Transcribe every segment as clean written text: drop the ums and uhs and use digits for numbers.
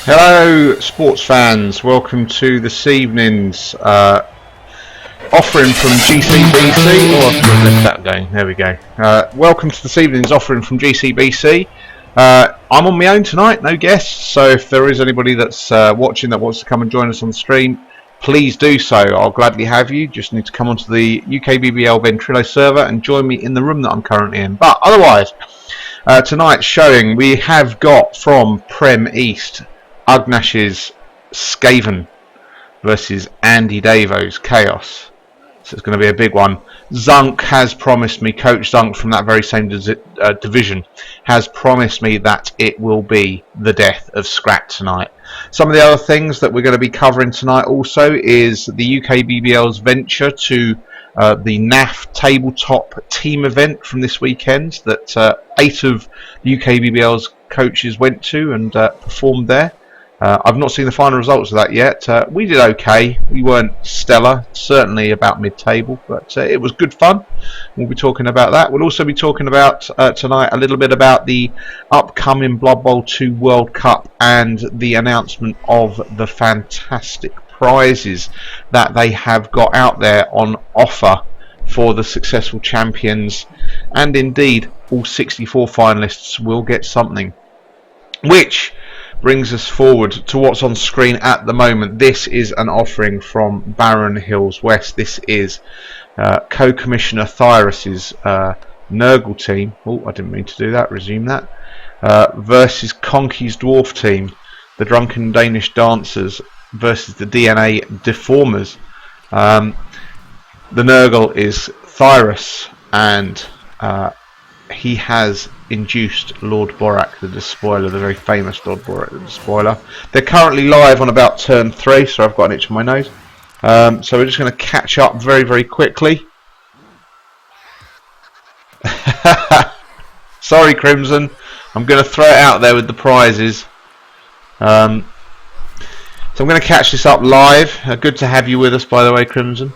Hello sports fans, welcome to this evening's offering from GCBC. Oh, I've left that going, there we go. Welcome to this evening's offering from GCBC. I'm on my own tonight, no guests, so if there is anybody that's watching that wants to come and join us on the stream, please do so. I'll gladly have you. Just need to come onto the UKBBL Ventrilo server and join me in the room that I'm currently in. But otherwise, tonight's showing we have got from Prem East, Ugnash's Skaven versus Andy Davo's Chaos. So it's going to be a big one. Zunk has promised me, Coach Zunk from that very same division, has promised me that it will be the death of Scrat tonight. Some of the other things that we're going to be covering tonight also is the UKBBL's venture to the NAF tabletop team event from this weekend that 8 of the UKBBL's coaches went to and performed there. I've not seen the final results of that yet. We did okay. We weren't stellar, certainly about mid-table, but it was good fun. We'll be talking about that. We'll also be talking about tonight a little bit about the upcoming Blood Bowl 2 World Cup and the announcement of the fantastic prizes that they have got out there on offer for the successful champions, and indeed all 64 finalists will get something, which brings us forward to what's on screen at the moment. This is an offering from Barron Hills West. This is Co-Commissioner Thyrus's Nurgle team. Oh, I didn't mean to do that. Resume that. Versus Conky's Dwarf team, the Drunken Danish Dancers versus the DNA Deformers. The Nurgle is Thyrus, and he has induced Lord Borak the Despoiler, the very famous Lord Borak the Despoiler. They're currently live on about turn 3, so I've got an itch on my nose. So we're just going to catch up very, very quickly. Sorry, Crimson. I'm going to throw it out there with the prizes. So I'm going to catch this up live. Good to have you with us, by the way, Crimson.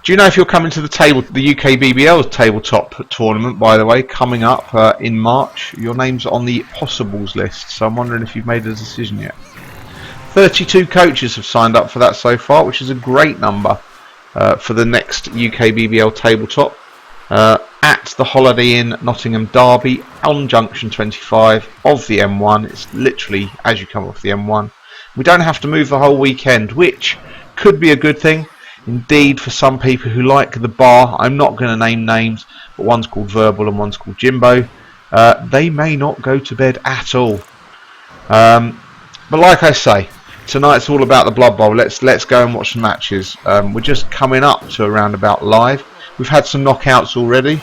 Do you know if you're coming to the UKBBL tabletop tournament, by the way, coming up in March? Your name's on the possibles list, so I'm wondering if you've made a decision yet. 32 coaches have signed up for that so far, which is a great number for the next UKBBL tabletop at the Holiday Inn Nottingham Derby on Junction 25 of the M1. It's literally as you come off the M1. We don't have to move the whole weekend, which could be a good thing. Indeed, for some people who like the bar, I'm not going to name names, but one's called Verbal and one's called Jimbo. They may not go to bed at all. But like I say, tonight's all about the Blood Bowl. Let's go and watch some matches. We're just coming up to around about live. We've had some knockouts already.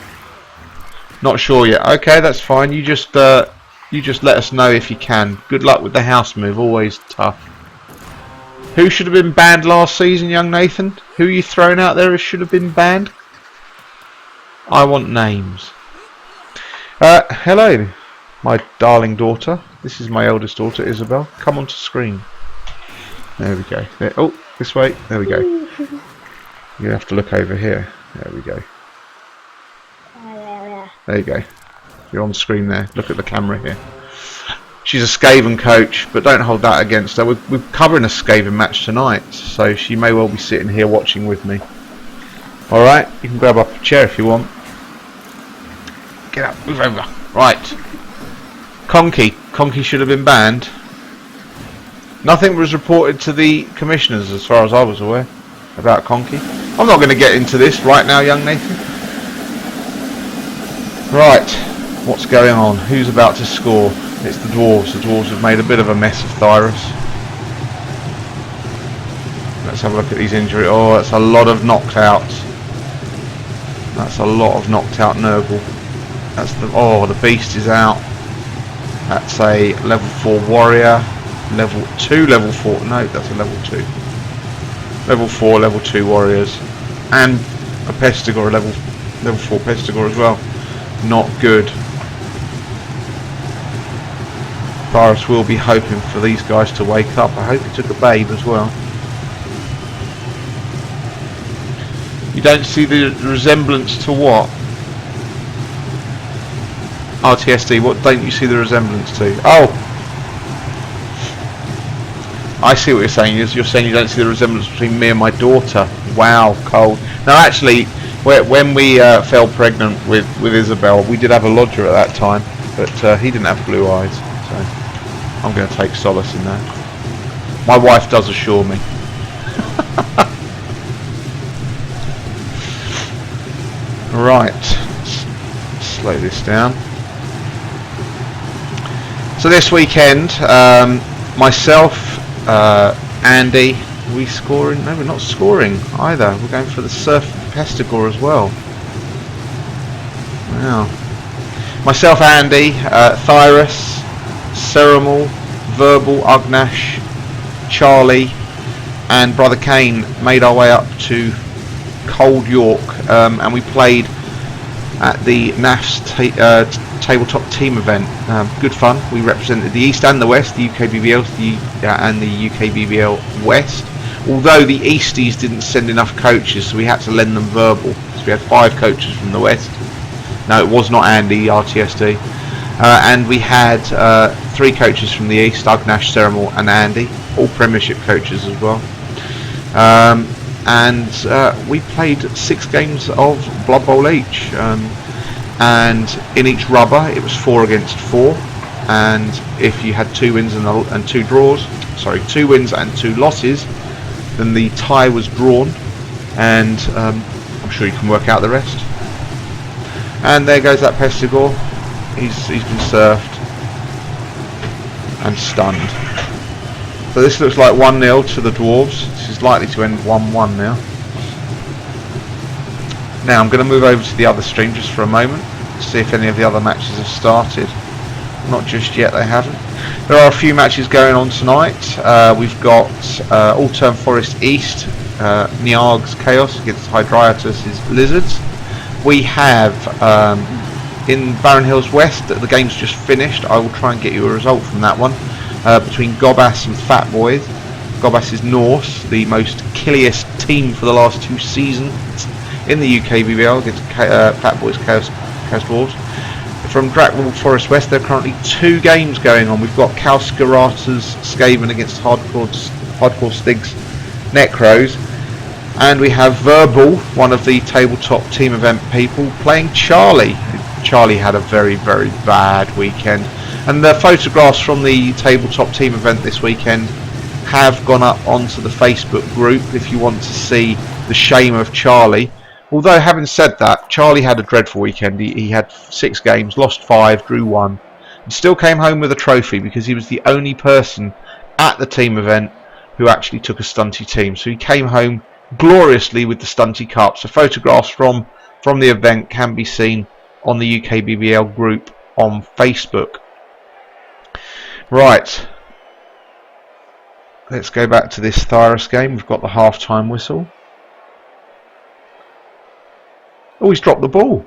Not sure yet. Okay, that's fine. You just let us know if you can. Good luck with the house move. Always tough. Who should have been banned last season, young Nathan? Who are you throwing out there as should have been banned? I want names. Hello, my darling daughter. This is my eldest daughter, Isabel. Come onto screen. There we go. There. Oh, this way. There we go. You have to look over here. There we go. There you go. You're on screen there. Look at the camera here. She's a Skaven coach, but don't hold that against her. We're covering a Skaven match tonight, so she may well be sitting here watching with me. Alright, you can grab up a chair if you want. Get up, move over. Right. Conky should have been banned. Nothing was reported to the commissioners as far as I was aware about Conky. I'm not going to get into this right now, young Nathan. Right, what's going on? Who's about to score? It's the Dwarves. The Dwarves have made a bit of a mess of Thyrus. Let's have a look at these injuries. Oh, that's a lot of knocked outs. That's a lot of knocked out Nurgle. That's the beast is out. That's a level 4 warrior. Level 2, level 4. No, that's a level 2. Level 4, level 2 warriors. And a Pestigor, a level 4 Pestigor as well. Not good. Thyrus will be hoping for these guys to wake up. I hope he took a babe as well. You don't see the resemblance to what? RTSD, what don't you see the resemblance to? Oh, I see what you're saying. You're saying you don't see the resemblance between me and my daughter. Wow, cold. No, actually, when we fell pregnant with Isabel, we did have a lodger at that time, but he didn't have blue eyes, so I'm going to take solace in that. My wife does assure me. Right, let's slow this down. So this weekend, myself, Andy, we scoring? No, we're not scoring either. We're going for the Surf Pestigore as well. Wow. Myself, Andy, Thyrus, Ceremal, Verbal, Ugnash, Charlie, and Brother Kane made our way up to Cold York, and we played at the NAF's tabletop team event. Good fun. We represented the East and the West, the UKBBL and the UKBBL West. Although the Easties didn't send enough coaches, so we had to lend them verbal. So we had 5 coaches from the West. No, it was not Andy, RTSD. And we had 3 coaches from the East, Ugnash, Ceremal and Andy, all Premiership coaches as well. And we played 6 games of Blood Bowl each. And in each rubber it was 4 against 4, and if you had 2 wins and 2 draws, sorry, 2 wins and 2 losses, then the tie was drawn, and I'm sure you can work out the rest. And there goes that Pestigore. He's been surfed and stunned. So this looks like 1-0 to the Dwarves. This is likely to end 1-1 now. Now I'm going to move over to the other stream just for a moment, see if any of the other matches have started. Not just yet, they haven't. There are a few matches going on tonight. We've got All-Term Forest East, Niarg's Chaos against Hydriatus' Lizards. We have in Barren Hills West, the game's just finished. I will try and get you a result from that one, between Gobass and Fat Boys. Gobass is Norse, the most killiest team for the last 2 seasons in the UKBBL against Fat Boys Chaos Dwarves. From Drakwold Forest West, there are currently 2 games going on. We've got Kalskarata's Skaven against Hardcore Stig's Necros, and we have Verbal, one of the tabletop team event people, playing Charlie. Charlie had a very, very bad weekend, and the photographs from the tabletop team event this weekend have gone up onto the Facebook group if you want to see the shame of Charlie. Although, having said that, Charlie had a dreadful weekend. He had 6 games, lost 5, drew 1, and still came home with a trophy because he was the only person at the team event who actually took a stunty team. So he came home gloriously with the stunty cup. So photographs from the event can be seen on the UKBBL group on Facebook. Right, let's go back to this Thyrus game. We've got the half-time whistle. Oh, he's dropped the ball.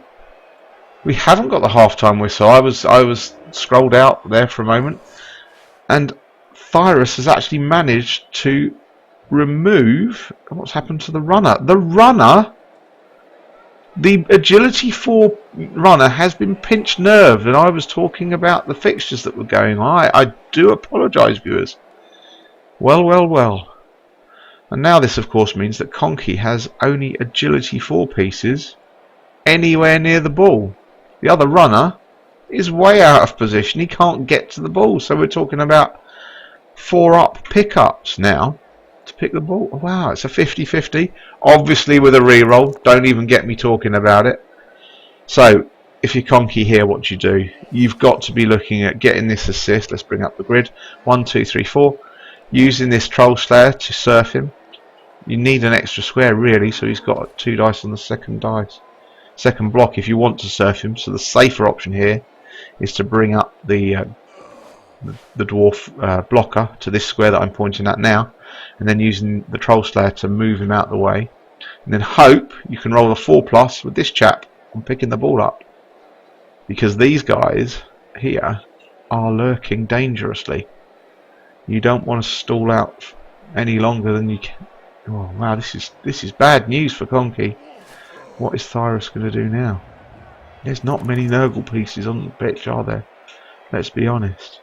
We haven't got the half-time whistle. I was scrolled out there for a moment, and Thyrus has actually managed to remove. What's happened to the runner? The runner, the agility 4 runner, has been pinched nerved, and I was talking about the fixtures that were going on. I do apologise, viewers. Well. And now this, of course, means that Conky has only agility 4 pieces anywhere near the ball. The other runner is way out of position. He can't get to the ball. So we're talking about 4 up pickups now to pick the ball. Wow, it's a 50-50. Obviously with a reroll. Don't even get me talking about it. So if you're Conky here, what do you do? You've got to be looking at getting this assist. Let's bring up the grid. 1, 2, 3, 4. Using this Troll Slayer to surf him. You need an extra square really, so he's got 2 dice on the second block if you want to surf him. So the safer option here is to bring up the dwarf blocker to this square that I'm pointing at now, and then using the Troll Slayer to move him out the way, and then hope you can roll a 4+ with this chap on picking the ball up, because these guys here are lurking dangerously. You don't want to stall out any longer than you can. Oh wow, this is bad news for Conky. What is Thyrus going to do now? There's not many Nurgle pieces on the pitch, are there? Let's be honest.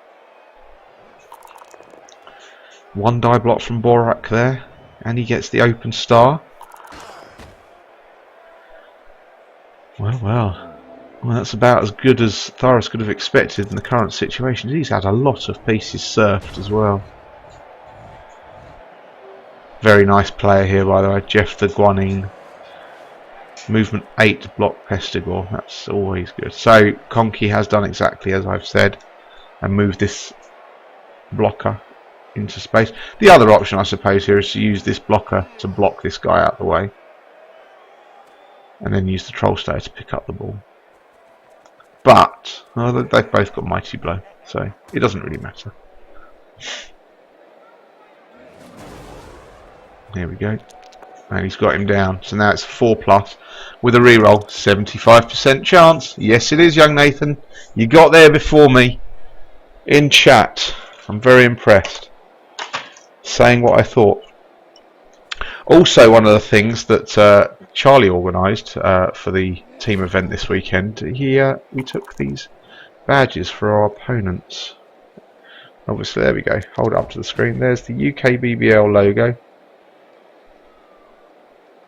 One die block from Borak there, and he gets the open star. Well, that's about as good as Tharas could have expected in the current situation. He's had a lot of pieces surfed as well. Very nice player here, by the way, Jeff the Guanine. Movement 8 to block Pestigor. That's always good. So Conky has done exactly as I've said and moved this blocker into space. The other option, I suppose, here is to use this blocker to block this guy out of the way, and then use the Troll Slayer to pick up the ball. But they've both got Mighty Blow, so it doesn't really matter. Here we go. And he's got him down. So now it's 4+ with a reroll. 75% chance. Yes, it is, young Nathan. You got there before me in chat. I'm very impressed. Saying what I thought. Also, one of the things that Charlie organised for the team event this weekend, we took these badges for our opponents. Obviously, there we go. Hold it up to the screen. There's the UKBBL logo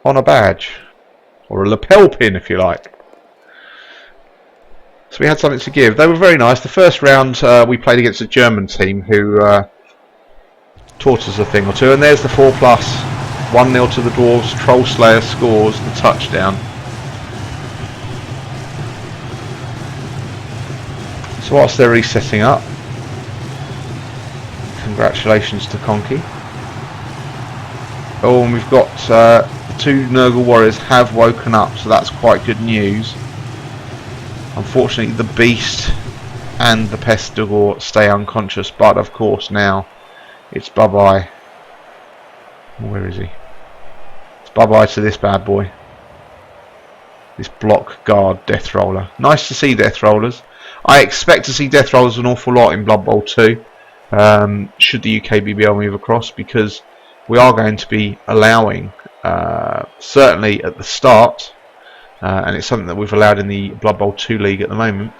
on a badge, or a lapel pin if you like. So we had something to give. They were very nice. The first round we played against a German team who taught us a thing or two, and there's the 4+. 1-0 to the Dwarves. Troll Slayer scores the touchdown. So whilst they're resetting up, congratulations to Conky. Oh, and we've got the two Nurgle Warriors have woken up, so that's quite good news. Unfortunately, the Beast and the Pestigor stay unconscious, but of course now it's bye-bye. Where is he? It's bye-bye to this bad boy. This block guard Death Roller. Nice to see Death Rollers. I expect to see Death Rollers an awful lot in Blood Bowl 2. Should the UKBBL move across, because we are going to be allowing, certainly at the start, and it's something that we've allowed in the Blood Bowl 2 league at the moment,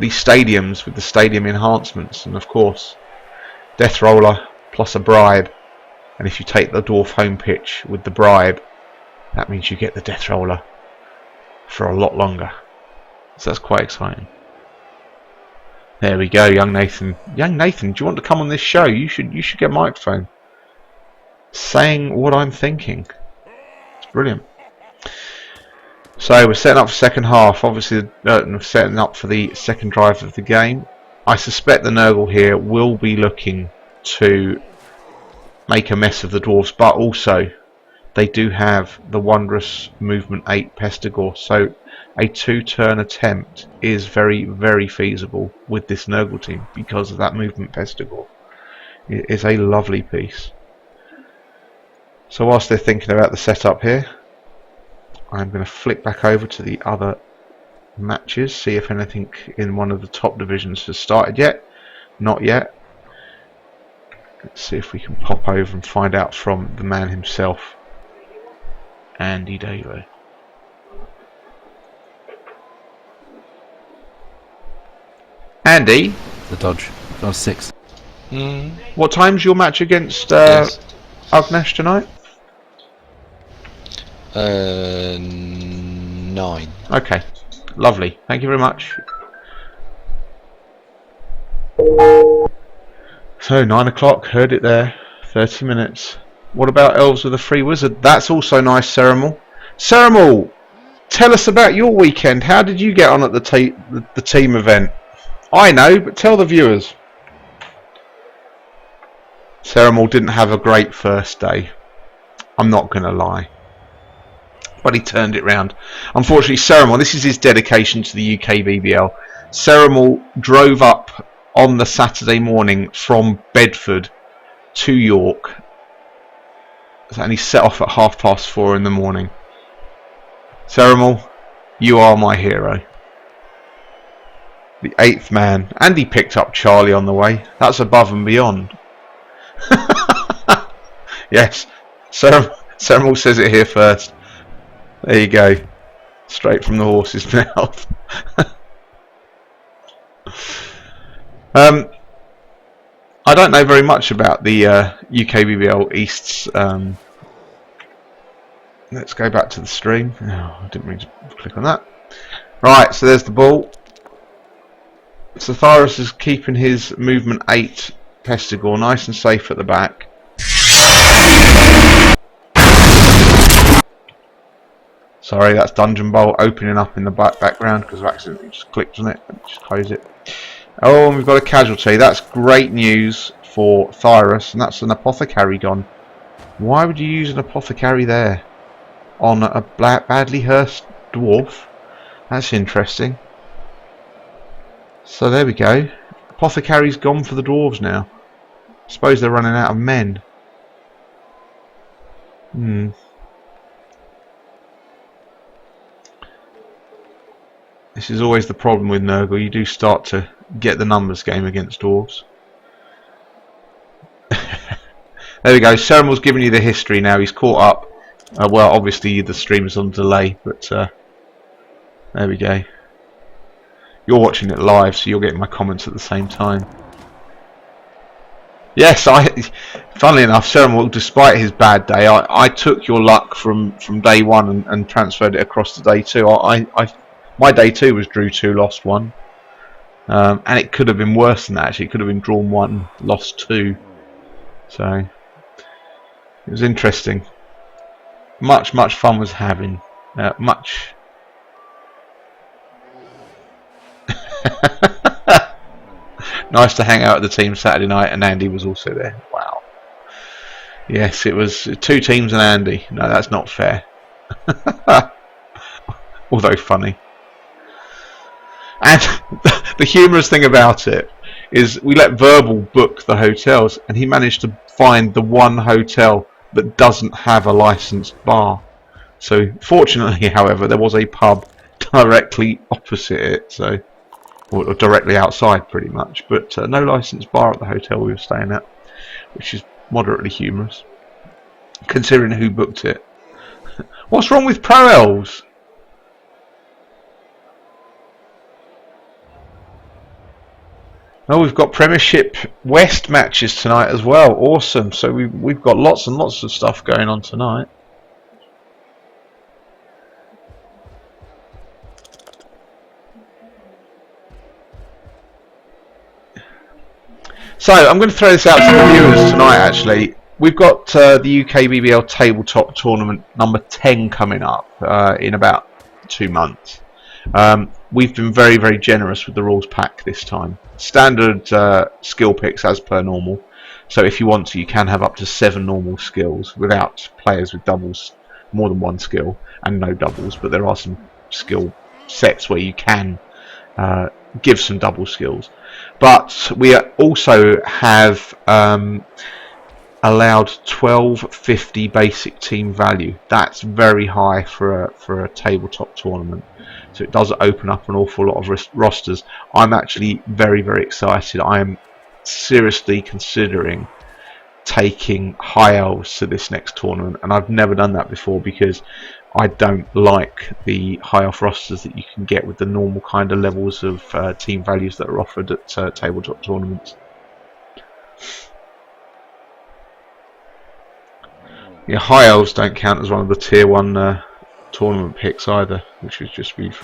these stadiums with the stadium enhancements, and of course Death Roller plus a bribe, and if you take the Dwarf home pitch with the bribe, that means you get the Death Roller for a lot longer, so that's quite exciting. There we go, young Nathan. Young Nathan, do you want to come on this show? You should get a microphone. Saying what I'm thinking. It's brilliant. So we're setting up for second half. Obviously, setting up for the second drive of the game. I suspect the Nurgle here will be looking to make a mess of the Dwarves, but also they do have the wondrous movement 8 Pestigor, so a 2-turn attempt is very, very feasible with this Nurgle team because of that movement Pestigor. It is a lovely piece. So whilst they're thinking about the setup here, I'm going to flick back over to the other matches, see if anything in one of the top divisions has started yet. Not yet. Let's see if we can pop over and find out from the man himself, Andy Daly. Andy? The dodge. I was 6. What time's your match against Agnesh tonight? 9. Okay, lovely. Thank you very much. So 9 o'clock, heard it there. 30 minutes. What about Elves with a Free Wizard? That's also nice, Ceremal. Ceremal, tell us about your weekend. How did you get on at the team event? I know, but tell the viewers. Ceremal didn't have a great first day. I'm not going to lie. But he turned it round. Unfortunately, Ceremal, this is his dedication to the UKBBL. Ceremal drove up on the Saturday morning from Bedford to York. And he set off at 4:30 in the morning. Ceremal, you are my hero. The 8th man. And he picked up Charlie on the way. That's above and beyond. Yes, Ceremal says it here first. There you go. Straight from the horse's mouth. I I don't know very much about the UKBBL East's. Let's go back to the stream. Oh, I didn't mean to click on that. Right, so there's the ball. Satharis is keeping his movement 8 Pestigore nice and safe at the back. Sorry, that's Dungeon Bolt opening up in the background because I accidentally just clicked on it. Just close it. Oh, and we've got a casualty. That's great news for Thyrus, and that's an apothecary gone. Why would you use an apothecary there on a badly hurt dwarf? That's interesting. So there we go. Apothecary's gone for the dwarves now. I suppose they're running out of men. This is always the problem with Nurgle. You do start to get the numbers game against dwarves. There we go. Ceremal's giving you the history now. He's caught up. Well, obviously the stream is on delay, but there we go. You're watching it live, so you're getting my comments at the same time. Yes, funnily enough, Ceremal, despite his bad day, I took your luck from day one and transferred it across to day two. My day 2 was drew 2, lost 1. And it could have been worse than that, actually. It could have been drawn 1, lost 2. So, it was interesting. Much fun was having. Much. Nice to hang out at the team Saturday night, and Andy was also there. Wow. Yes, it was 2 teams and Andy. No, that's not fair. Although funny. And the humorous thing about it is we let Verbal book the hotels, and he managed to find the one hotel that doesn't have a licensed bar. So fortunately, however, there was a pub directly opposite it, so or directly outside pretty much, but no licensed bar at the hotel we were staying at, which is moderately humorous considering who booked it. What's wrong with Pro Elves? Oh, we've got Premiership West matches tonight as well. Awesome. So we've got lots and lots of stuff going on tonight. So I'm going to throw this out to the viewers tonight. Actually, we've got the UKBBL Tabletop Tournament number 10 coming up in about 2 months. We've been very generous with the rules pack this time. Standard skill picks as per normal. So if you want to, you can have up to 7 normal skills without players with doubles, more than 1 skill, and no doubles. But there are some skill sets where you can give some double skills. But we also have allowed 1250 basic team value. That's very high for a tabletop tournament. So it does open up an awful lot of rosters. I'm actually very excited. I am seriously considering taking High Elves to this next tournament, and I've never done that before because I don't like the High Elf rosters that you can get with the normal kind of levels of team values that are offered at tabletop tournaments. Yeah, High Elves don't count as one of the tier 1 tournament picks either, which is just we've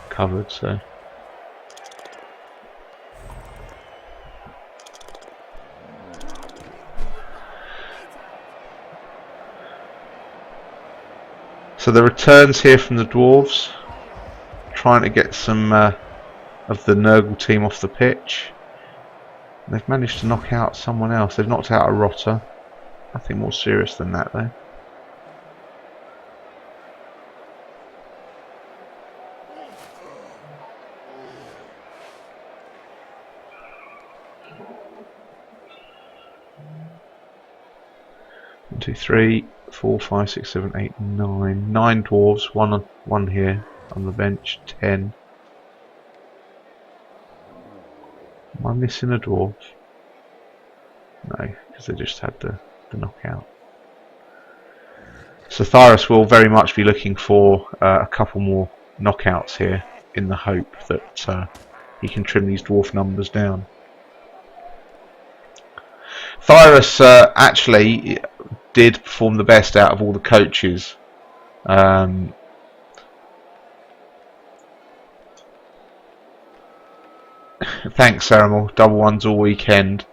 covered. So the returns here from the dwarves, trying to get some of the Nurgle team off the pitch. They've managed to knock out someone else. They've knocked out a rotter. Nothing more serious than that though. One, two, 3, 4, 5, 6, 7, 8, 9. 9 dwarves, one here on the bench, 10. Am I missing a dwarf? No, because they just had the knockout. So Thyrus will very much be looking for a couple more knockouts here in the hope that he can trim these dwarf numbers down. Thyrus actually did perform the best out of all the coaches. Thanks, Saramal. Double ones all weekend.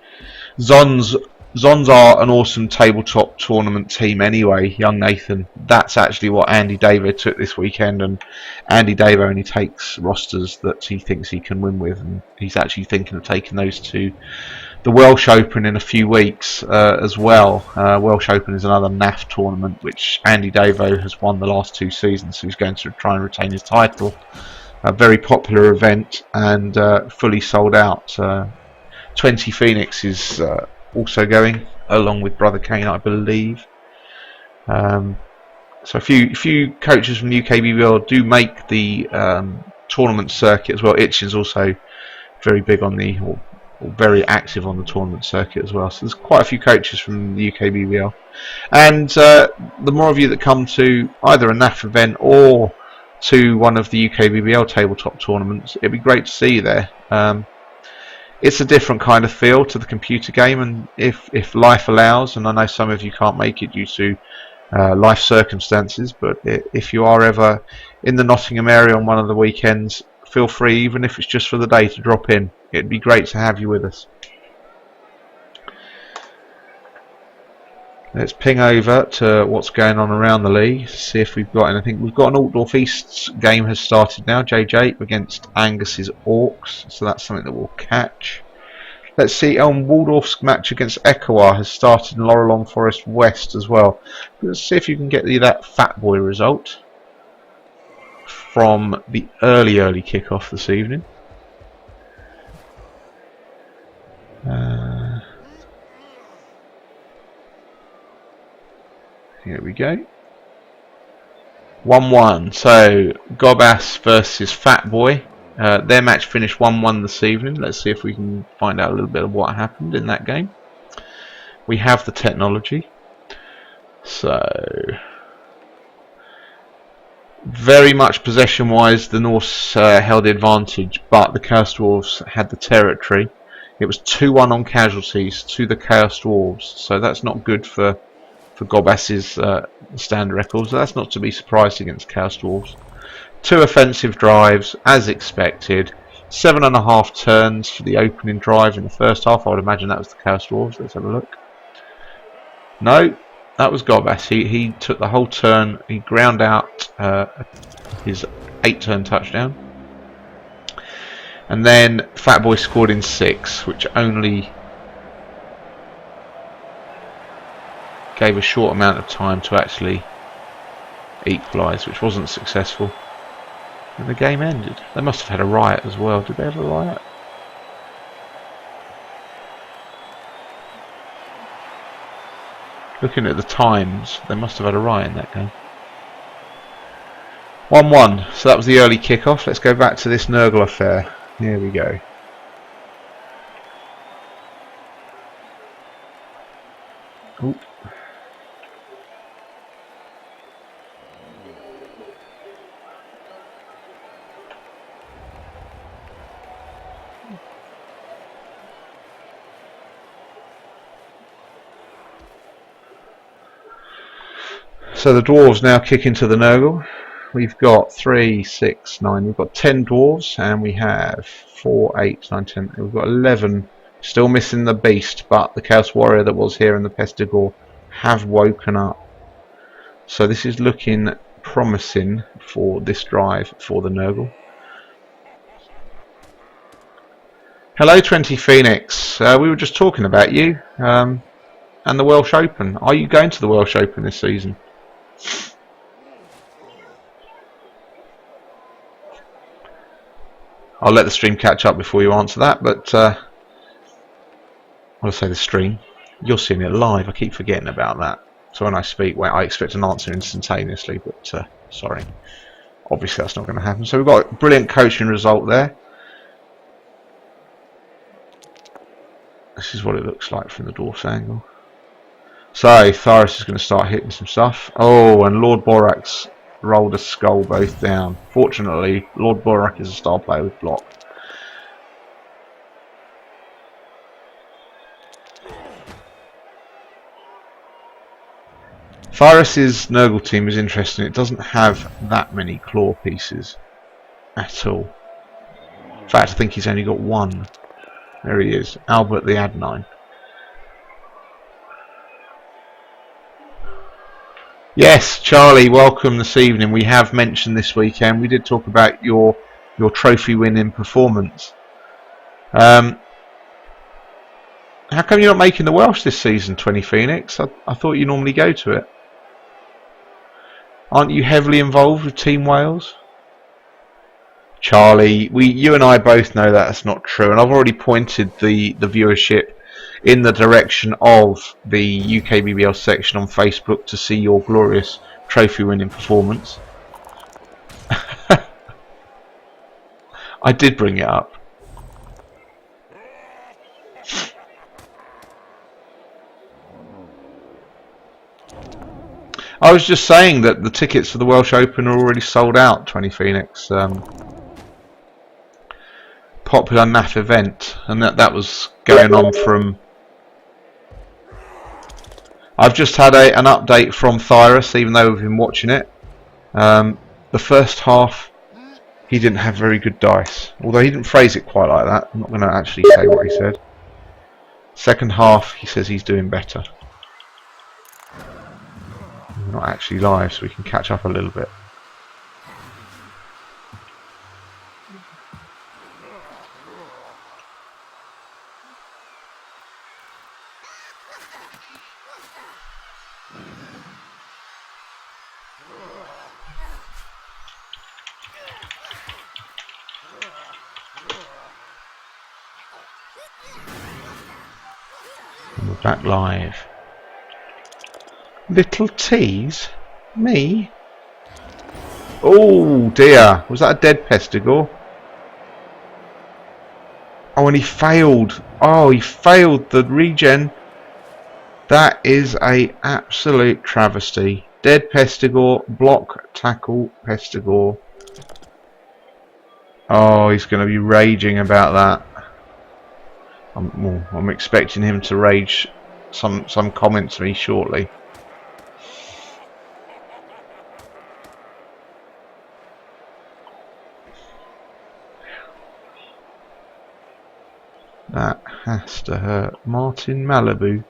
Zons are an awesome tabletop tournament team anyway, young Nathan. That's actually what Andy Davo took this weekend, and Andy Davo only takes rosters that he thinks he can win with, and he's actually thinking of taking those to the Welsh Open in a few weeks as well. Welsh Open is another NAF tournament which Andy Davo has won the last 2 seasons, so he's going to try and retain his title. A very popular event and fully sold out. 20 Phoenix is also going, along with Brother Kane, I believe. So a few coaches from UKBBL do make the tournament circuit as well. Itchin's also very big on the, or very active on the tournament circuit as well. So there's quite a few coaches from the UKBBL. And the more of you that come to either a NAF event or to one of the UKBBL tabletop tournaments, it'd be great to see you there. It's a different kind of feel to the computer game, and if life allows, and I know some of you can't make it due to life circumstances, but if you are ever in the Nottingham area on one of the weekends, feel free, even if it's just for the day, to drop in. It'd be great to have you with us. Let's ping over to what's going on around the league, see if we've got anything. We've got an Altdorf East game has started now, JJ, against Angus's Orcs, so that's something that we'll catch. Let's see, Elm Waldorf's match against Ekawar has started in Laurelong Forest West as well. Let's see if you can get that Fat Boy result from the early kick-off this evening. Here we go. 1-1. So Gobas versus Fat Boy. Their match finished 1-1 this evening. Let's see if we can find out a little bit of what happened in that game. We have the technology. So very much possession-wise, the Norse held the advantage, but the Chaos Dwarves had the territory. It was 2-1 on casualties to the Chaos Dwarves, so that's not good for Gobas's stand records. That's not to be surprised against Chaos Dwarves. 2 offensive drives, as expected. 7.5 turns for the opening drive in the first half. I would imagine that was the Chaos Dwarves. Let's have a look. No, that was Gobas. He took the whole turn. He ground out his 8-turn touchdown. And then Fat Boy scored in 6, which only gave a short amount of time to actually equalise, which wasn't successful. And the game ended. They must have had a riot as well. Did they have a riot? Looking at the times, they must have had a riot in that game. 1-1. So that was the early kick-off. Let's go back to this Nurgle affair. Here we go. Ooh. So the dwarves now kick into the Nurgle. We've got 3, 6, 9. We've got 10 dwarves, and we have 4, 8, 9, 10. We've got 11. Still missing the beast, but the Chaos Warrior that was here and the Pestigore have woken up. So this is looking promising for this drive for the Nurgle. Hello 20 Phoenix. We were just talking about you and the Welsh Open. Are you going to the Welsh Open this season? I'll let the stream catch up before you answer that, but I'll say the stream. You're seeing it live. I keep forgetting about that. So when I speak, well, I expect an answer instantaneously, but sorry. Obviously that's not going to happen. So we've got a brilliant coaching result there. This is what it looks like from the dwarf's angle. So Thyros is going to start hitting some stuff. Oh, and Lord Borak's rolled a skull both down. Fortunately, Lord Borak is a star player with block. Thyrus's Nurgle team is interesting. It doesn't have that many claw pieces at all. In fact, I think he's only got one. There he is, Albert the Adnine. Yes, Charlie, welcome this evening. We have mentioned this weekend. We did talk about your trophy winning performance. How come you're not making the Welsh this season, 20 Phoenix? I thought you normally go to it. Aren't you heavily involved with Team Wales? Charlie, you and I both know that's not true, and I've already pointed the viewership in the direction of the UKBBL section on Facebook to see your glorious trophy winning performance. I did bring it up. I was just saying that the tickets for the Welsh Open are already sold out, 20 Phoenix. Popular NAF event, and that was going on from... I've just had an update from Thyrus, even though we've been watching it. The first half, he didn't have very good dice, although he didn't phrase it quite like that. I'm not going to actually say what he said. Second half, he says he's doing better. We're not actually live, so we can catch up a little bit. And we're back live. Little tease? Me? Oh dear, was that a dead Pestigore? Oh, and he failed. Oh, he failed the regen. That is a absolute travesty. Dead Pestigore, block, tackle, Pestigore. Oh, he's going to be raging about that. I'm expecting him to rage some comments to me shortly. That has to hurt. Martin Malibu.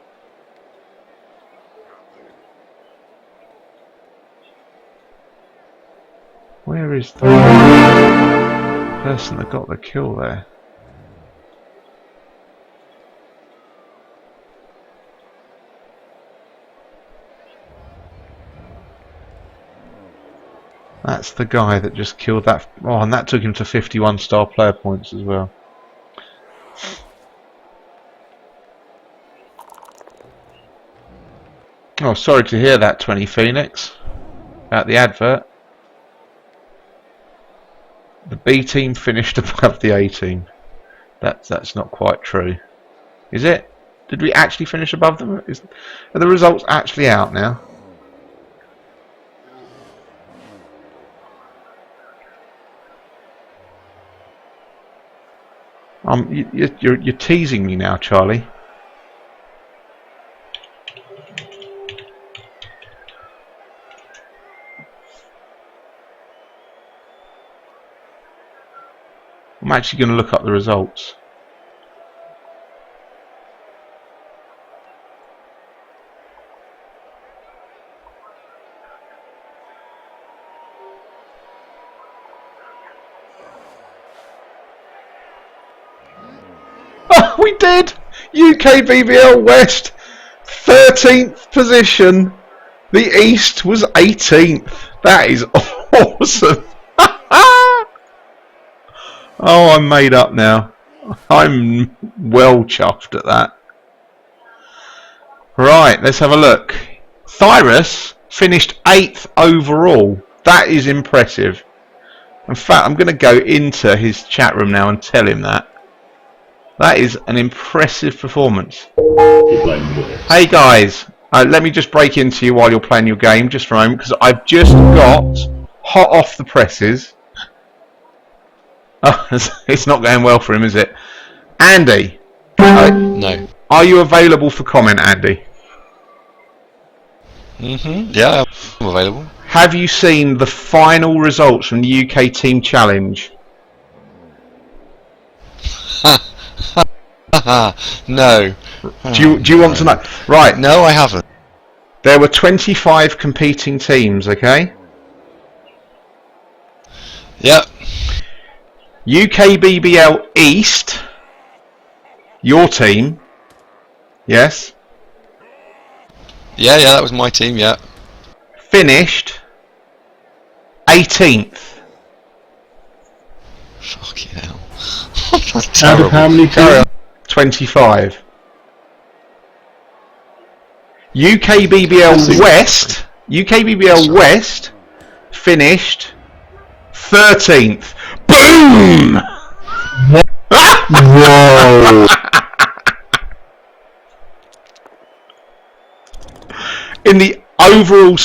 Where is the person that got the kill there? That's the guy that just killed that. Oh, and that took him to 51 star player points as well. Oh, sorry to hear that, 20 Phoenix, about the advert. The B team finished above the A team. That's not quite true, is it? Did we actually finish above them? Are the results actually out now? You're teasing me now, Charlie. I'm actually going to look up the results. Oh, we did! UKBBL West, 13th position. The East was 18th. That is awesome. Oh, I'm made up now. I'm well chuffed at that. Right, let's have a look. Thyrus finished 8th overall. That is impressive. In fact, I'm going to go into his chat room now and tell him that. That is an impressive performance. Hey guys, let me just break into you while you're playing your game just for a moment, because I've just got hot off the presses. Oh, it's not going well for him, is it? Andy. No. Are you available for comment, Andy? Yeah, I'm available. Have you seen the final results from the UK Team Challenge? No. Do you want to know? Right. No, I haven't. There were 25 competing teams, okay? Yep. UKBBL East, your team, yes? Yeah, that was my team, yeah. Finished 18th. Fucking hell. That's Out terrible. of how many teams? 25. UKBBL West, UKBBL West finished 13th. Boom! Whoa! In the overall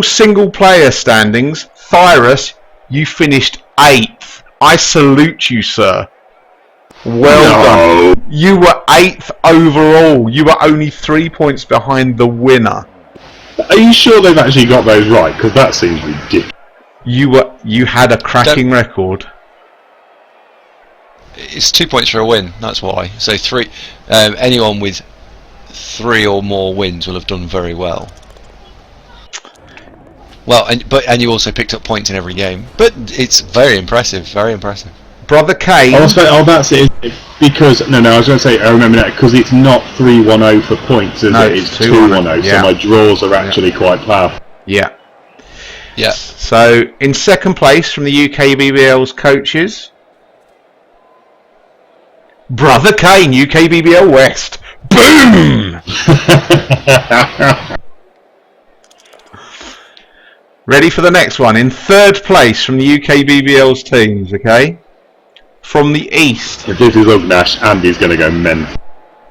single player standings, Thyrus, you finished 8th. I salute you, sir. Well done. You were 8th overall. You were only 3 points behind the winner. Are you sure they've actually got those right? Because that seems ridiculous. You had a cracking record. It's 2 points for a win, that's why. So anyone with 3 or more wins will have done very well. Well, and you also picked up points in every game. But it's very impressive, very impressive. Brother Kane. That's it. Because I was going to say I remember that because it's not 3-1-0 for points, is it? It's 2-1-0. Yeah. So my draws are actually quite powerful. Yeah. Yeah. So in second place from the UKBBL's coaches, Brother Kane, UKBBL West. Boom! Ready for the next one. In third place from the UKBBL's teams, okay? From the east. If this is Ugnash, Andy's going to go mental.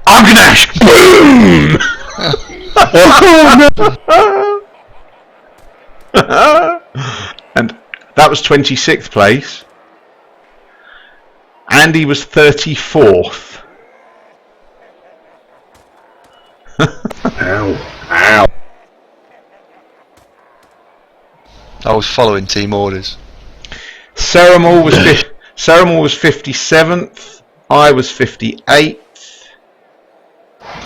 Ugnash! Boom! And that was 26th place. Andy was 34th. Ow. I was following team orders. Ceramol was 57th. I was 58th.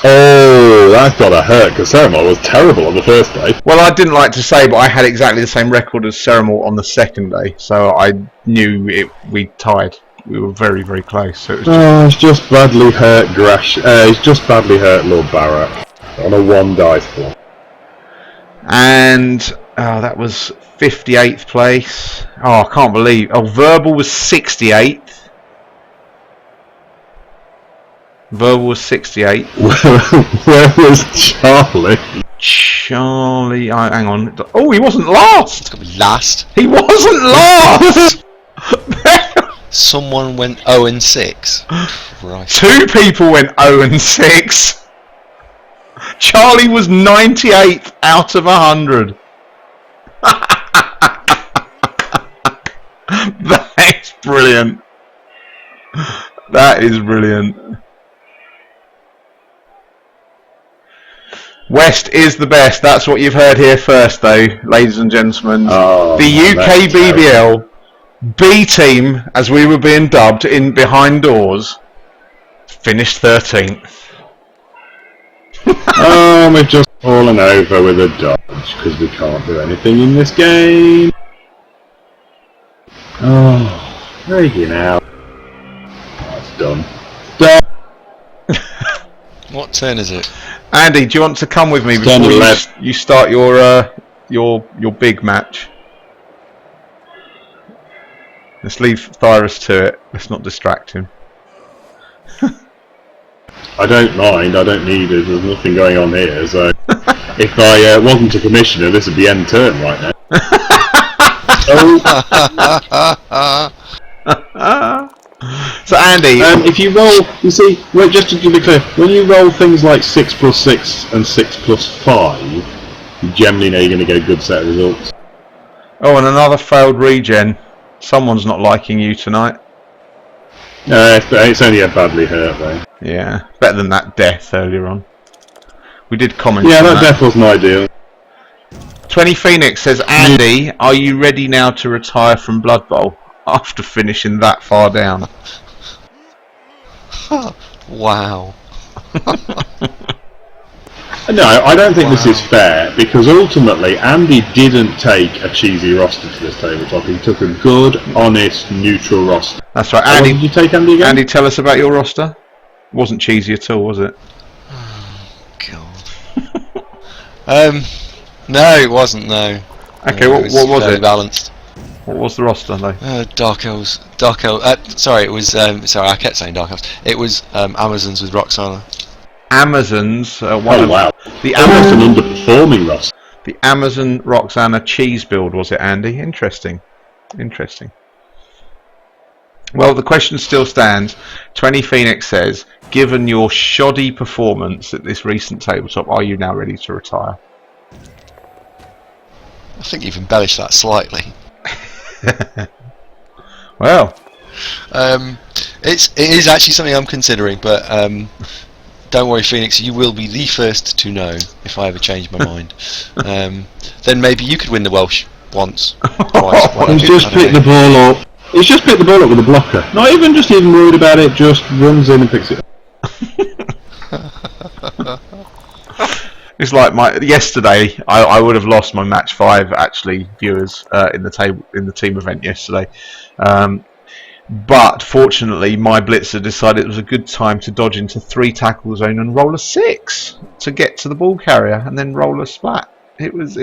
Oh, that's got to hurt because Ceramol was terrible on the first day. Well, I didn't like to say, but I had exactly the same record as Ceramol on the second day, so I knew we tied. We were very, very close. So it was It's just badly hurt Grash. It's just badly hurt Lord Barrett on a 1 dice pool. And that was 58th place. Oh, I can't believe. Oh, Verbal was 68th. Verbal was 68th. Where was Charlie? Charlie, hang on. Oh, he wasn't last. It's got to be last. He wasn't last. Someone went 0-6. Christ. 2 people went 0-6. Charlie was 98th out of 100. That's brilliant. That is brilliant. West is the best. That's what you've heard here first, though, ladies and gentlemen. Oh, the UKBBL B team, as we were being dubbed in behind doors, finished 13th. We've just fallen over with a dodge because we can't do anything in this game. Oh, freaking out. That's done. What turn is it? Andy, do you want to come with me before you start your big match? Let's leave Thyrus to it. Let's not distract him. I don't mind. I don't need it. There's nothing going on here. So if I wasn't a commissioner, this would be end turn right now. So Andy, if you roll, you see, wait, just to be clear, when you roll things like 6 + 6 and 6 + 5, you generally know you're going to get a good set of results. oh, and another failed regen. Someone's not liking you tonight. No, it's only a badly hurt though. Yeah, better than that death earlier on. We did comment Yeah, on that death wasn't ideal. 20 Phoenix says, Andy, are you ready now to retire from Blood Bowl after finishing that far down? Wow. No, I don't think this is fair, because ultimately Andy didn't take a cheesy roster to this tabletop. He took a good, honest, neutral roster. That's right. What Andy, did you take, Andy, again? Andy, tell us about your roster. Wasn't cheesy at all, was it? God. No, it wasn't. No. Okay, No, what was fairly it? Balanced. What was the roster though? Dark Elves. Dark Elves. Sorry, it was. Sorry, I kept saying Dark Elves. It was Amazons with Roxana. Amazons. Oh wow! The Almost Amazon. an underperforming roster. The Amazon Roxana cheese build, was it, Andy? Interesting. Interesting. Well, the question still stands. 20 Phoenix says, given your shoddy performance at this recent tabletop, are you now ready to retire? I think you've embellished that slightly. Well, it is actually something I'm considering, but don't worry, Phoenix, you will be the first to know if I ever change my mind. Then maybe you could win the Welsh once, twice, whatever. He's just picked the ball up. He's just picked the ball up with a blocker. Not even just even worried about it. Just runs in and picks it up. it's like yesterday. I would have lost my match 5 actually, viewers, in the team event yesterday. But fortunately, my blitzer decided it was a good time to dodge into 3 tackle zone and roll a 6 to get to the ball carrier, and then roll a splat. It was,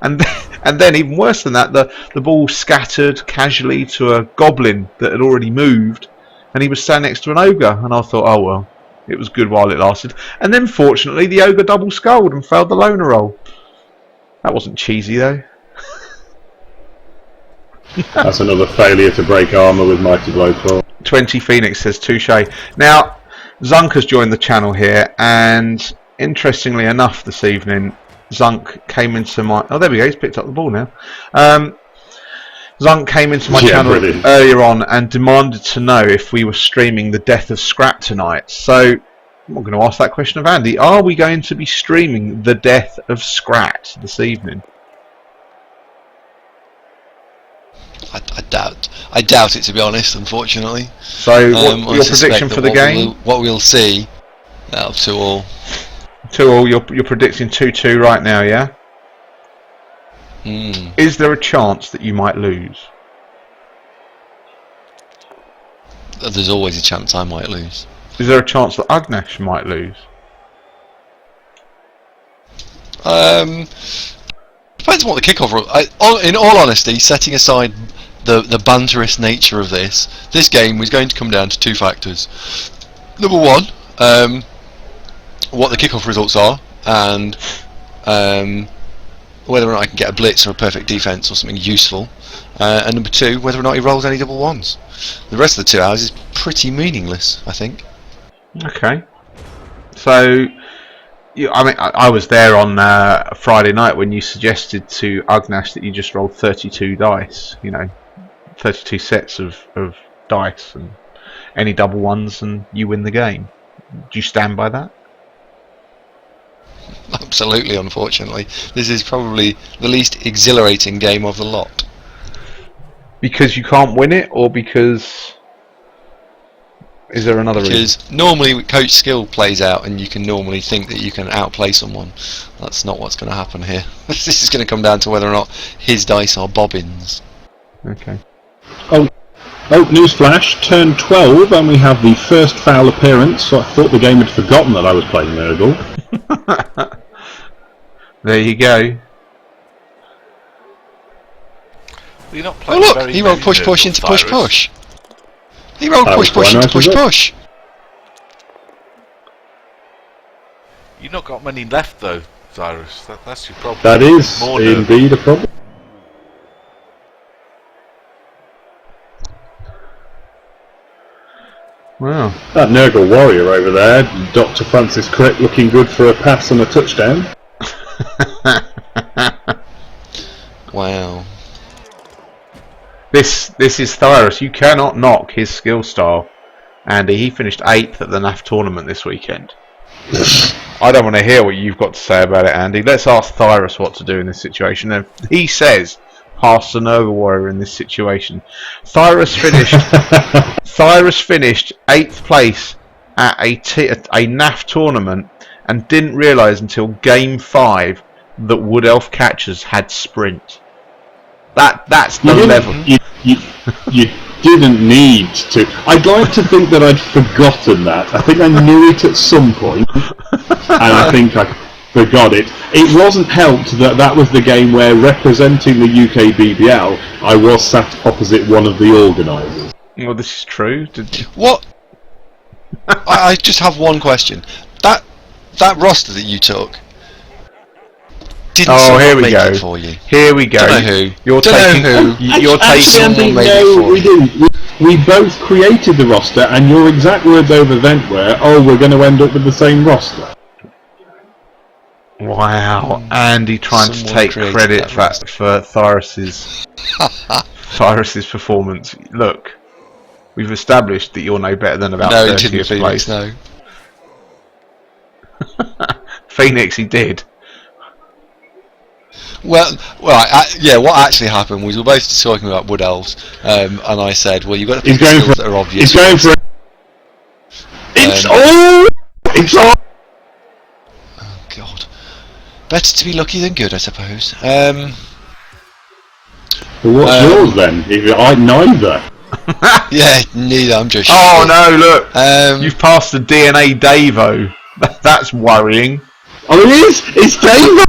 and then even worse than that, the ball scattered casually to a goblin that had already moved, and he was standing next to an ogre, and I thought, oh well, it was good while it lasted. And then fortunately, the ogre double sculled and failed the loner roll. That wasn't cheesy though. That's another failure to break armour with Mighty Blow Claw. 20 Phoenix says touche. Now, Zunk has joined the channel here, and interestingly enough, this evening, Zunk came into my... Oh, there we go, he's picked up the ball now. Zunk came into my channel brilliant. earlier on and demanded to know if we were streaming the Death of Scrap tonight. So, I'm going to ask that question of Andy. Are we going to be streaming the Death of Scrat this evening? I doubt it, to be honest, unfortunately. So, what's your prediction for the game? What we'll see out of 2-2. 2-2, you're predicting 2-2 right now, yeah? Is there a chance that you might lose? There's always a chance I might lose. Is there a chance that Agnesh might lose? Depends on what the kickoff rules. In all honesty, setting aside the banterous nature of this game was going to come down to 2 factors. Number 1, what the kickoff results are, and whether or not I can get a blitz or a perfect defense or something useful, and number 2, whether or not he rolls any double ones. The rest of the 2 hours is pretty meaningless, I think. Okay. So, I mean, I was there on Friday night when you suggested to Agnesh that you just roll 32 dice, 32 sets of dice and any double ones, and you win the game. Do you stand by that? Absolutely, unfortunately. This is probably the least exhilarating game of the lot. Because you can't win it, or because... Is there another reason? Because normally coach skill plays out and you can normally think that you can outplay someone. That's not what's going to happen here. This is going to come down to whether or not his dice are bobbins. Okay. Oh, newsflash, turn 12 and we have the first foul appearance, so I thought the game had forgotten that I was playing Nurgle. There you go. You're not Oh playing look, very he rolled many push push Nurgle, into push Cyrus. push. He rolled That push was push quite into nice, push was it? push. You've not got many left though, Cyrus. That's your problem. That is More Nurgle. indeed a problem. Wow. That Nurgle warrior over there, Dr. Francis Crick, looking good for a pass and a touchdown. Wow. This is Thyrus. You cannot knock his skill style, Andy. He finished 8th at the NAF tournament this weekend. I don't want to hear what you've got to say about it, Andy. Let's ask Thyrus what to do in this situation. And he says, pass the Nova Warrior in this situation. Thyrus finished 8th place at a NAF tournament and didn't realise until Game 5 that Wood Elf catchers had sprint. That's the level. You didn't need to. I'd like to think that I'd forgotten that. I think I knew it at some point, and I think I forgot it. It wasn't helped that that was the game where, representing the UKBBL, I was sat opposite one of the organisers. Well, this is true. What? I just have one question. That roster that you took didn't here we make go. it for you. Here we go. Don't know who. You're Don't taking. know who. You're taking. Andy, made it no, for we you. didn't. We both created the roster, and your exact words over vent were, "Oh, we're going to end up with the same roster." Wow, Andy trying to Someone take created credit that for Thyrus's performance. Look, we've established that you're no better than about No, he 30th didn't, place. Phoenix, no. Phoenix, he did. Well, yeah. What actually happened was we were both talking about Wood Elves, and I said, "Well, you've got to pick skills that are obvious." He's going for. It's all. It's all. Oh God! Better to be lucky than good, I suppose. Well, what's yours then? Neither. Yeah, neither. I'm just. Oh no! Look, You've you've passed the DNA Davo. That's worrying. Oh, it is. It's Dave.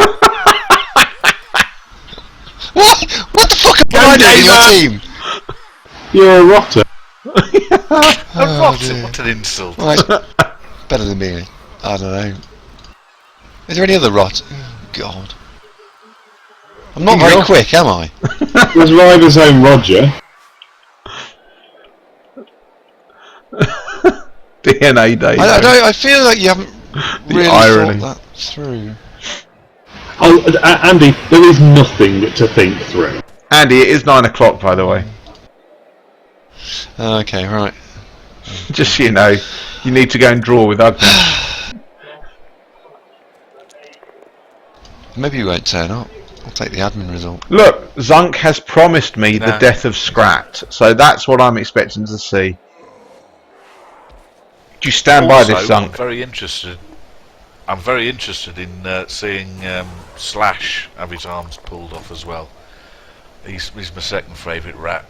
What the fuck am I doing in your team? You're a rotter. What an insult. Well, it's better than me. I don't know. Is there any other rot? Oh, God. I'm not very quick, am I? There's Rider's own Roger. DNA Davo. I feel like you haven't really irony. thought that through. Oh, Andy, there is nothing to think through. Andy, it is 9 o'clock, by the way. Okay, right. Just so you know, you need to go and draw with Ugly. Maybe you won't turn up. I'll take the admin result. Look, Zunk has promised me the death of Scrat, so that's what I'm expecting to see. Do you stand by this, Zunk? I'm very interested in seeing Slash have his arms pulled off as well. He's my second favourite rat.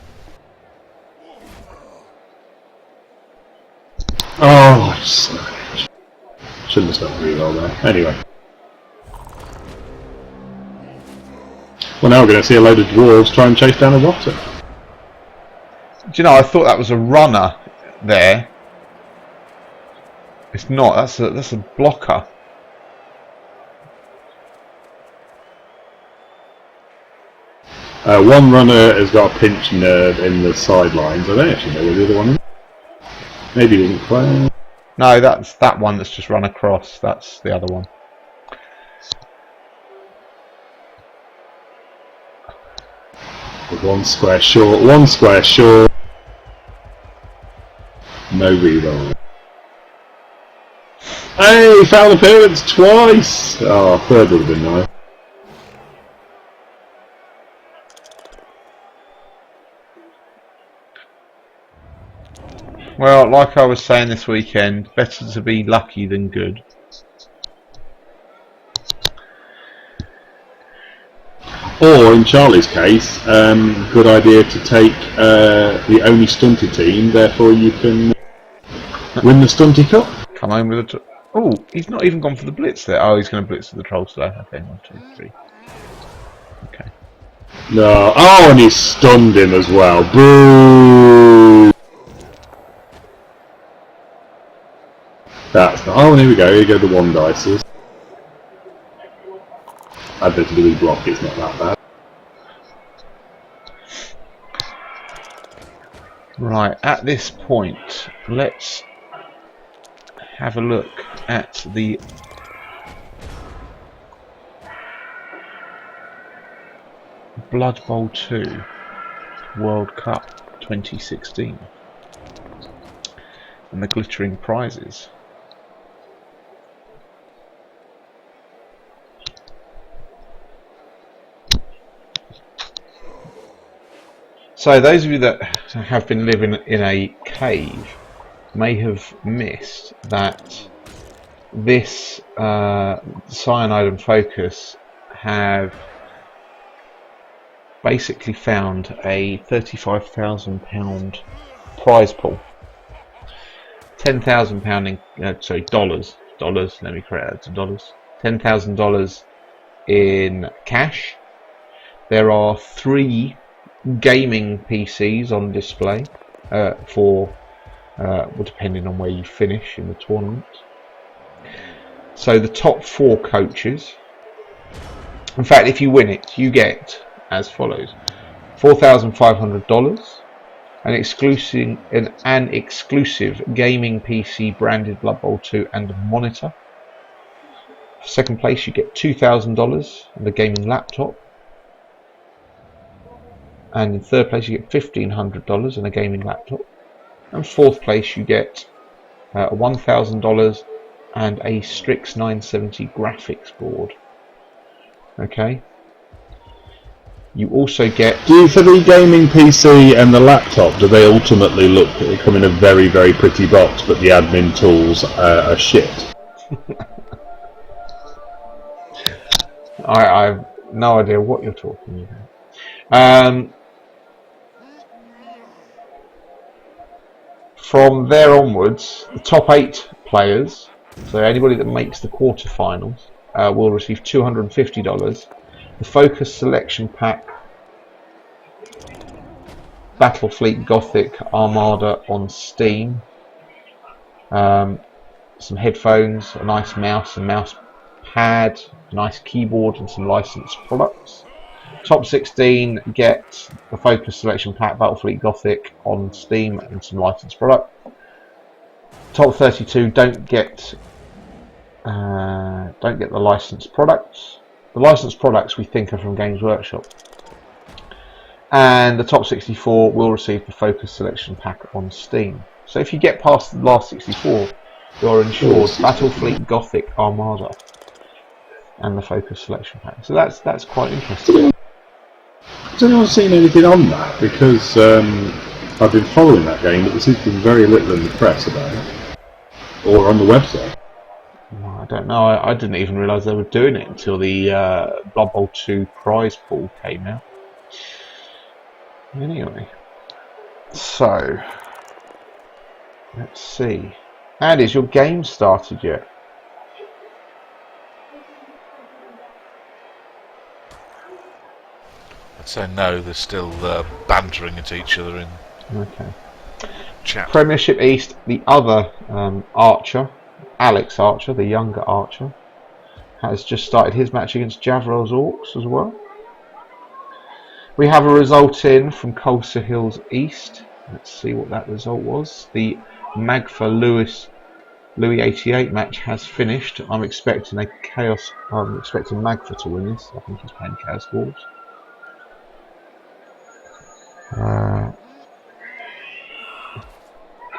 Oh, shouldn't have stopped really well there. Anyway. Well, now we're going to see a load of dwarves try and chase down a rotter. Do you know, I thought that was a runner there. It's not, that's a blocker. One runner has got a pinch nerve in the sidelines. I don't actually know where the other one is. Maybe he wasn't playing. No, that's that one that's just run across. That's the other one. With one square short, one square short. No reroll. Hey, foul appearance twice! Oh, third would have been nice. Well, like I was saying this weekend, better to be lucky than good. Or, in Charlie's case, good idea to take the only stunty team, therefore you can win the Stunty Cup. Come home with a... Oh, he's not even gone for the blitz there. Oh, he's going to blitz to the troll today. Okay, 1, 2, 3. Okay. No. Oh, and he stunned him as well. Boo! That's not... Oh, and here we go. Here go the one dices. I'd better do his block. It's not that bad. Right, at this point, let's have a look at the Blood Bowl 2 World Cup 2016 and the glittering prizes. So those of you that have been living in a cave may have missed that this Cyanide and Focus have basically found a £35,000 prize pool. £10,000 in dollars. Let me correct that to dollars. $10,000 in cash. There are 3 gaming PCs on display for well, depending on where you finish in the tournament. So the top 4 coaches. In fact, if you win it, you get as follows: $4,500, an exclusive gaming PC branded Blood Bowl 2 and a monitor. For second place, you get $2,000 and a gaming laptop. And in third place, you get $1,500 and a gaming laptop. And fourth place, you get $1,000 and a Strix 970 graphics board. Okay. You also get. For the gaming PC and the laptop, do they ultimately come in a very, very pretty box, but the admin tools are shit? I have no idea what you're talking about. From there onwards, the top 8 players, so anybody that makes the quarterfinals, will receive $250. The Focus Selection Pack, Battlefleet Gothic Armada on Steam, some headphones, a nice mouse and mouse pad, a nice keyboard, and some licensed products. Top 16 get the Focus Selection Pack, Battlefleet Gothic on Steam, and some licensed product. Top 32 don't get the licensed products. The licensed products we think are from Games Workshop. And the top 64 will receive the Focus Selection Pack on Steam. So if you get past the last 64, you're ensured Battlefleet Gothic Armada and the Focus Selection Pack. So that's quite interesting. Has anyone seen anything on that? Because I've been following that game, but there seems to be very little in the press about it. Or on the website. I don't know. I didn't even realise they were doing it until the Blood Bowl 2 prize pool came out. Anyway, so let's see. Andy, has your game started yet? I'd say no. They're still bantering at each other in chat. Premiership East, the other Archer, Alex Archer, the younger Archer, has just started his match against Javrel's Orcs as well. We have a result in from Colsa Hills East. Let's see what that result was. The Magfa Louis 88 match has finished. I'm expecting Magfa to win this. I think he's playing Chaos Wolves.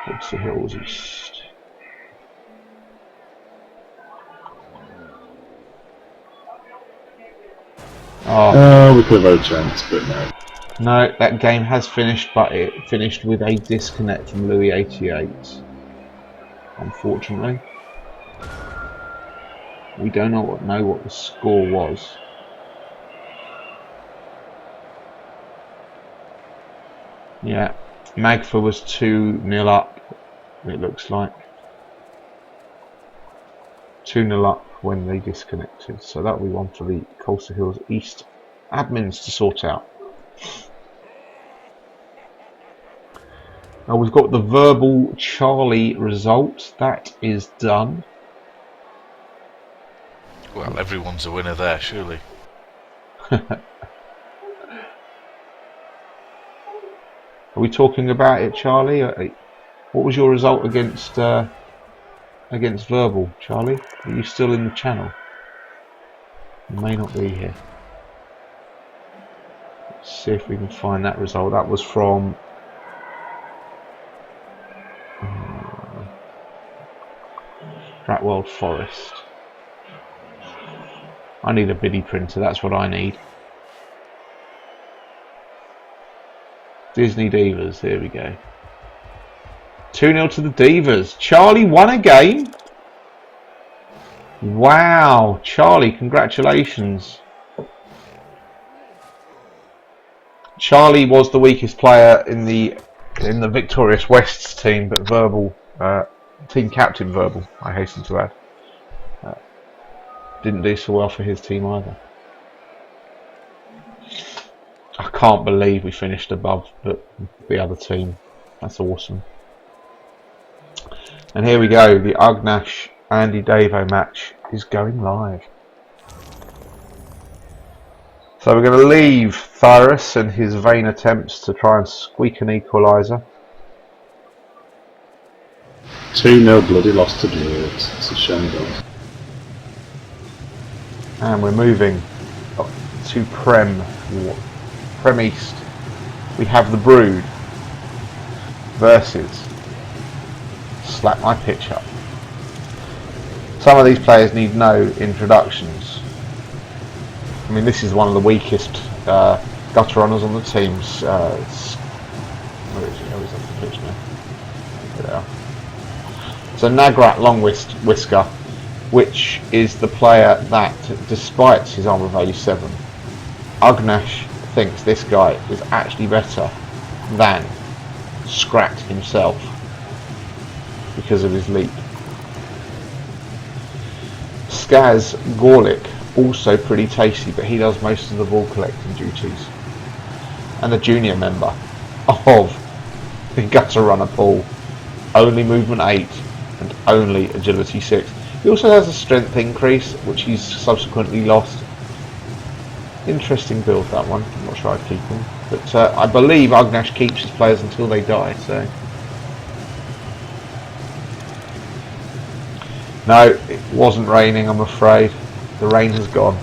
Colsa Hills East. We could have had a chance, but no. No, that game has finished, but it finished with a disconnect from Louis 88. Unfortunately. We don't know what the score was. Yeah, Magfa was 2-0 up, it looks like. 2-0 up when they disconnected, so that'll be one for the Colsa Hills East admins to sort out. Now we've got the verbal Charlie result. That is done. Well, everyone's a winner there, surely. Are we talking about it, Charlie? What was your result against Verbal, Charlie? Are you still in the channel? You may not be here. Let's see if we can find that result. That was from Fratworld Forest. I need a biddy printer, that's what I need. Disney Divas, here we go. 2-0 to the Divas. Charlie won a game. Wow, Charlie, congratulations. Charlie was the weakest player in the victorious Wests team, but Verbal, team captain Verbal, I hasten to add, didn't do so well for his team either. I can't believe we finished above the other team. That's awesome. And here we go, the Ugnash Andy Davo match is going live. So we're going to leave Thyrus and his vain attempts to try and squeak an equaliser. 2-0 bloody loss to Druids. It's a shame though. And we're moving up to Prem East. We have the Brood versus Slap My Pitch Up. Some of these players need no introductions. I mean, this is one of the weakest gutter runners on the teams. Where is he? Oh, he's off the pitch now. There they are. So Nagrat Long Whisker, which is the player that, despite his armour value 7, Ugnash thinks this guy is actually better than Scrat himself because of his leap. Skaz Gorlick, also pretty tasty, but he does most of the ball collecting duties. And the junior member of the gutter runner pool, only movement 8 and only agility 6. He also has a strength increase, which he's subsequently lost. Interesting build, that one. I'm not sure I'd keep him, but I believe Ugnash keeps his players until they die. So no, it wasn't raining, I'm afraid. The rain has gone.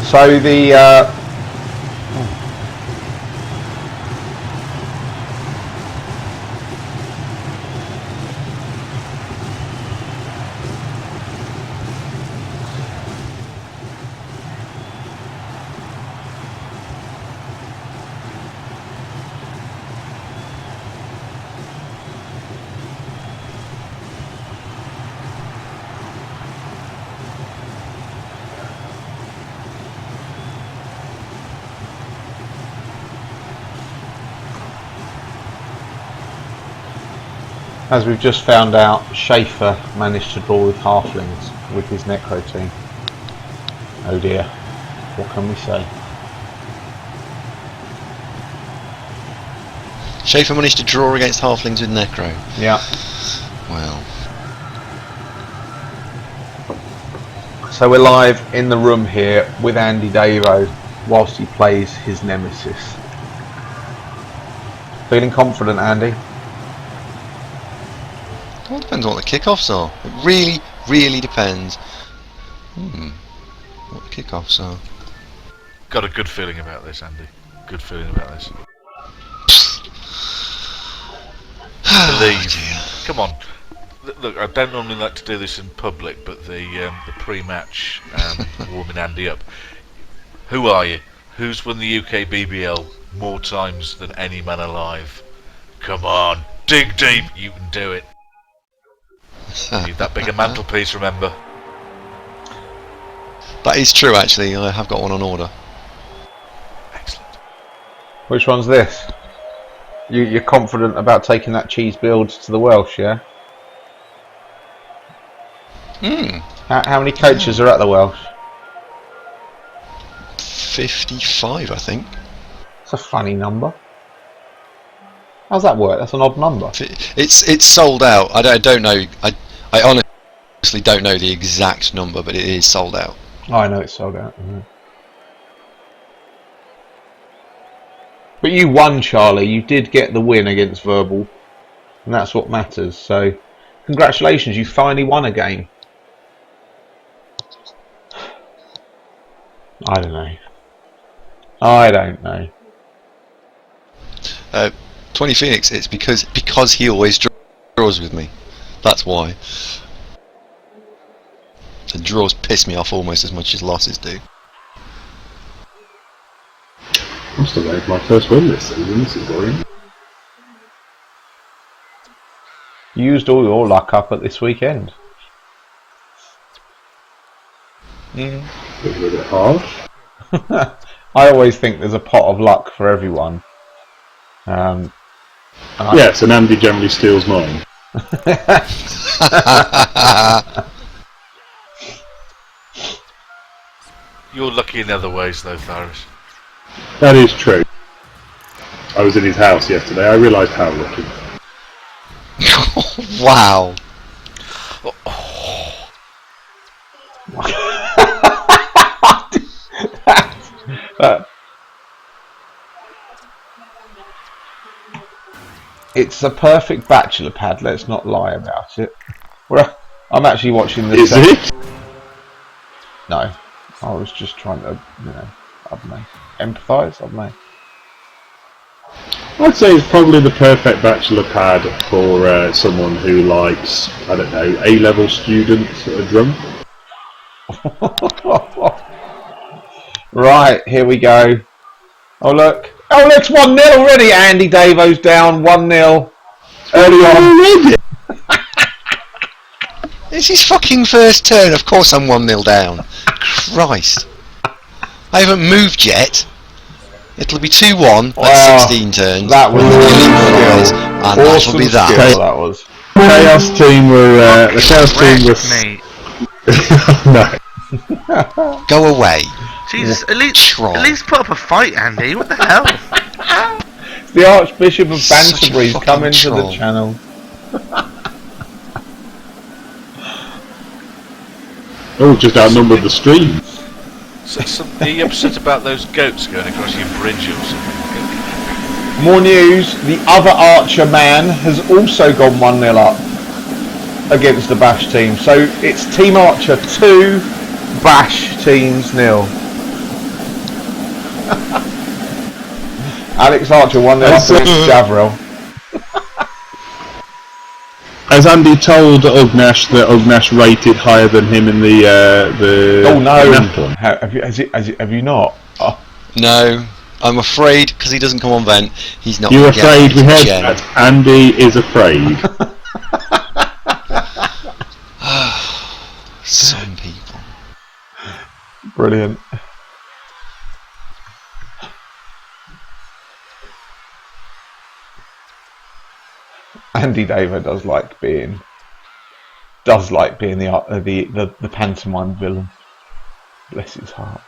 So the as we've just found out, Schaefer managed to draw with halflings with his Necro team. Oh dear, what can we say? Schaefer managed to draw against halflings with Necro. Yeah. Well. So we're live in the room here with Andy Davo whilst he plays his nemesis. Feeling confident, Andy? Well, it depends on what the kickoffs are. It really, really depends. What the kickoffs are. Got a good feeling about this, Andy. Good feeling about this. Believe. Oh, Come on. Look, I don't normally like to do this in public, but the pre-match warming Andy up. Who are you? Who's won the UKBBL more times than any man alive? Come on, dig deep. You can do it. Need that bigger mantelpiece, remember? That is true, actually. I have got one on order. Excellent. Which one's this? You're confident about taking that cheese build to the Welsh, yeah? How many coaches are at the Welsh? 55, I think. It's a funny number. How's that work? That's an odd number. It's sold out. I don't know. I honestly don't know the exact number, but it is sold out. Oh, I know it's sold out. But you won, Charlie. You did get the win against Verbal. and that's what matters. So, congratulations, you finally won a game. I don't know. I don't know. 20 Phoenix, it's because he always draws with me. That's why. The draws piss me off almost as much as losses do. I'm still waiting for my first win this season. This is worrying. You used all your luck up at this weekend. Mm. A little bit harsh. I always think there's a pot of luck for everyone. Yes, and Andy generally steals mine. You're lucky in other ways, though, Tharis. That is true. I was in his house yesterday. I realised how lucky. Wow. It's a perfect bachelor pad, let's not lie about it. I'm actually watching this. Is it? No. I was just trying to, I don't know, empathise, I don't know. I'd say it's probably the perfect bachelor pad for someone who likes, I don't know, A-level students that are drunk. Right, here we go. Oh look, it's 1-0 already. Andy Davo's down 1-0 early on. It's his fucking first turn. Of course I'm 1-0 down. Christ. I haven't moved yet. It'll be 2-1 at 16 turns. That was and that'll be that. Skill, that was. Chaos team were the Chaos team was no. Go away. Jesus, at least put up a fight, Andy. What the hell? The Archbishop of Such a Banterbury's fucking coming to the troll. channel. Oh, just outnumbered the stream. So, are you upset about those goats going across your bridge or something? More news, the other Archer man has also gone 1-0 up against the Bash team. So it's Team Archer 2, Bash teams 0. Alex Archer 1-0 up against Javril. Has Andy told Ugnash that Ugnash rated higher than him in the Oh no! Nathan? Have you not? Oh. No, I'm afraid because he doesn't come on vent. He's not. You're gonna get afraid? We heard Jen. that. Andy is afraid. Some people. Brilliant. Andy David does like being the pantomime villain. Bless his heart.